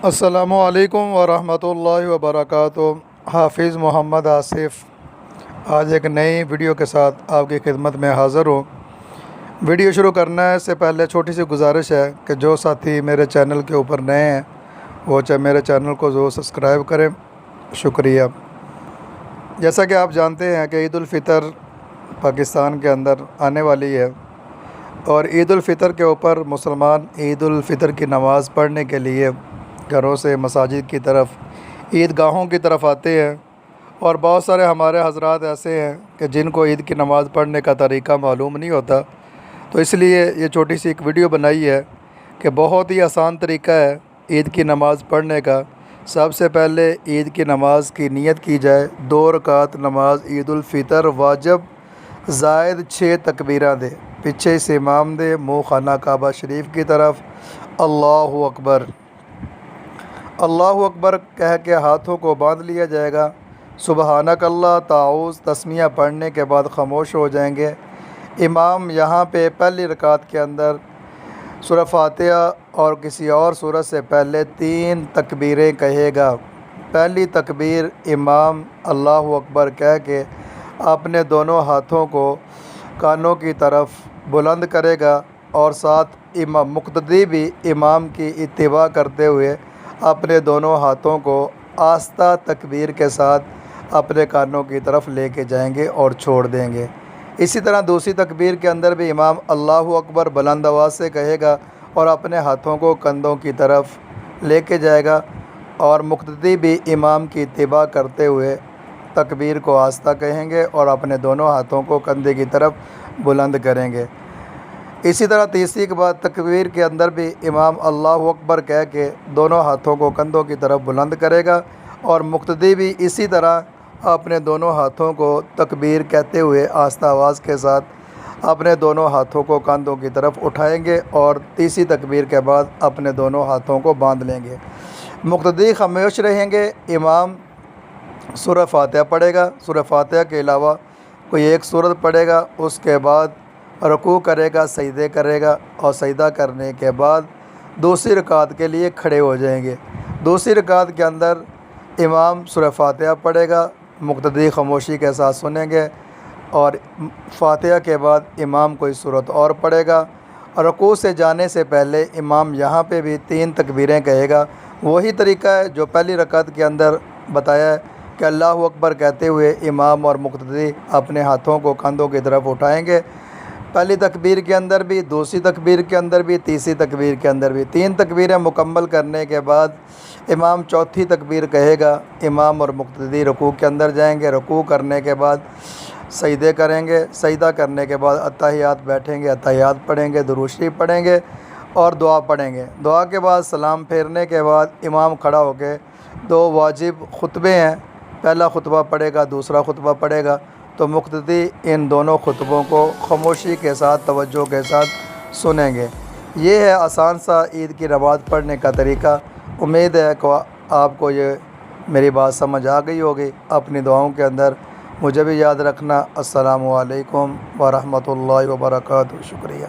अस्सलामुअलैकुम वरहमतुल्लाहि वबरकातुहू। हाफिज़ मोहम्मद आसिफ़ आज एक नई वीडियो के साथ आपकी खिदमत में हाज़िर हूँ। वीडियो शुरू करने से पहले छोटी सी गुजारिश है कि जो साथी मेरे चैनल के ऊपर नए हैं वो चाहे मेरे चैनल को ज़रूर सब्सक्राइब करें। शुक्रिया। जैसा कि आप जानते हैं कि ईद उल फ़ितर पाकिस्तान के अंदर आने वाली है और ईद उल फ़ितर के ऊपर मुसलमान ईद उल फ़ितर की नमाज़ पढ़ने के लिए घरों से मसाजिद की तरफ, ईदगाहों की तरफ आते हैं। और बहुत सारे हमारे हज़रात ऐसे हैं कि जिनको ईद की नमाज़ पढ़ने का तरीक़ा मालूम नहीं होता, तो इसलिए ये छोटी सी एक वीडियो बनाई है कि बहुत ही आसान तरीक़ा है ईद की नमाज़ पढ़ने का। सबसे पहले ईद की नमाज़ की नियत की जाए। 2 रकात नमाज ईद उल फ़ितर वाजिब ज़ायद 6 तकबीराँ दे, पीछे से इमाम दे, मुँह खाना काबा शरीफ की तरफ अल्लाहु अकबर अल्लाहु अकबर कह के हाथों को बांध लिया जाएगा। सुबहानक अल्लाह ताऊज़ तस्मिया पढ़ने के बाद ख़ामोश हो जाएंगे। इमाम यहाँ पे पहली रकात के अंदर सूरह फातिहा और किसी और सूरत से पहले 3 तकबीरें कहेगा। पहली तकबीर इमाम अल्लाहु अकबर कह के अपने दोनों हाथों को कानों की तरफ बुलंद करेगा और साथ इमाम मुक़्तदी भी इमाम की इत्तिबा करते हुए अपने दोनों हाथों को आस्ता तकबीर के साथ अपने कानों की तरफ लेके जाएंगे और छोड़ देंगे। इसी तरह दूसरी तकबीर के अंदर भी इमाम अल्लाहु अकबर बुलंद आवाज़ से कहेगा और अपने हाथों को कंधों की तरफ लेके जाएगा और मुक़्तदी भी इमाम की इत्तिबा करते हुए तकबीर को आस्ता कहेंगे और अपने दोनों हाथों को कंधे की तरफ बुलंद करेंगे। इसी तरह तीसरी के बाद तकबीर के अंदर भी इमाम अल्लाहु अकबर कह के दोनों हाथों को कंधों की तरफ बुलंद करेगा और मुक़्तदी भी इसी तरह अपने दोनों हाथों को तकबीर कहते हुए आस्ता आवाज़ के साथ अपने दोनों हाथों को कंधों की तरफ उठाएंगे और तीसरी तकबीर के बाद अपने दोनों हाथों को बांध लेंगे। मुक़्तदी खामोश रहेंगे। इमाम सूरह फातिहा पढ़ेगा। सूरह फातिहा के अलावा कोई एक सूरत पढ़ेगा। उसके बाद रुकू करेगा, सजदे करेगा और सजदा करने के बाद दूसरी रकात के लिए खड़े हो जाएंगे। दूसरी रकात के अंदर इमाम सूरह फातिहा पढ़ेगा, मुक़्तदी खामोशी के साथ सुनेंगे और फातिहा के बाद इमाम कोई सूरत और पढ़ेगा। रुकू से जाने से पहले इमाम यहाँ पे भी 3 तकबीरें कहेगा। वही तरीका है जो पहली रकात के अंदर बताया है कि अल्लाहु अकबर कहते हुए इमाम और मुक़्तदी अपने हाथों को कंधों की तरफ उठाएंगे। पहली तकबीर के अंदर भी, दूसरी तकबीर के अंदर भी, तीसरी तकबीर के अंदर भी। 3 तकबीरें मुकम्मल करने के बाद इमाम चौथी तकबीर कहेगा। इमाम और मुक़्तदी रुकू के अंदर जाएंगे। रुकू करने के बाद सजदे करेंगे। सजदा करने के बाद अत्तहियात बैठेंगे, अत्तहियात पढ़ेंगे, दुरूद शरीफ पढ़ेंगे और दुआ पढ़ेंगे। दुआ के बाद सलाम फेरने के बाद इमाम खड़ा होकर 2 वाजिब खुतबे हैं, पहला खुतबा पढ़ेगा, दूसरा खुतबा पढ़ेगा। तो मुक़्तदी इन दोनों खुतबों को खामोशी के साथ, तवज्जो के साथ सुनेंगे। ये है आसान सा ईद की नमाज़ पढ़ने का तरीक़ा। उम्मीद है कि आपको ये मेरी बात समझ आ गई होगी। अपनी दुआओं के अंदर मुझे भी याद रखना। अस्सलामु अलैकुम व रहमतुल्लाहि व बरकातुहू। शुक्रिया।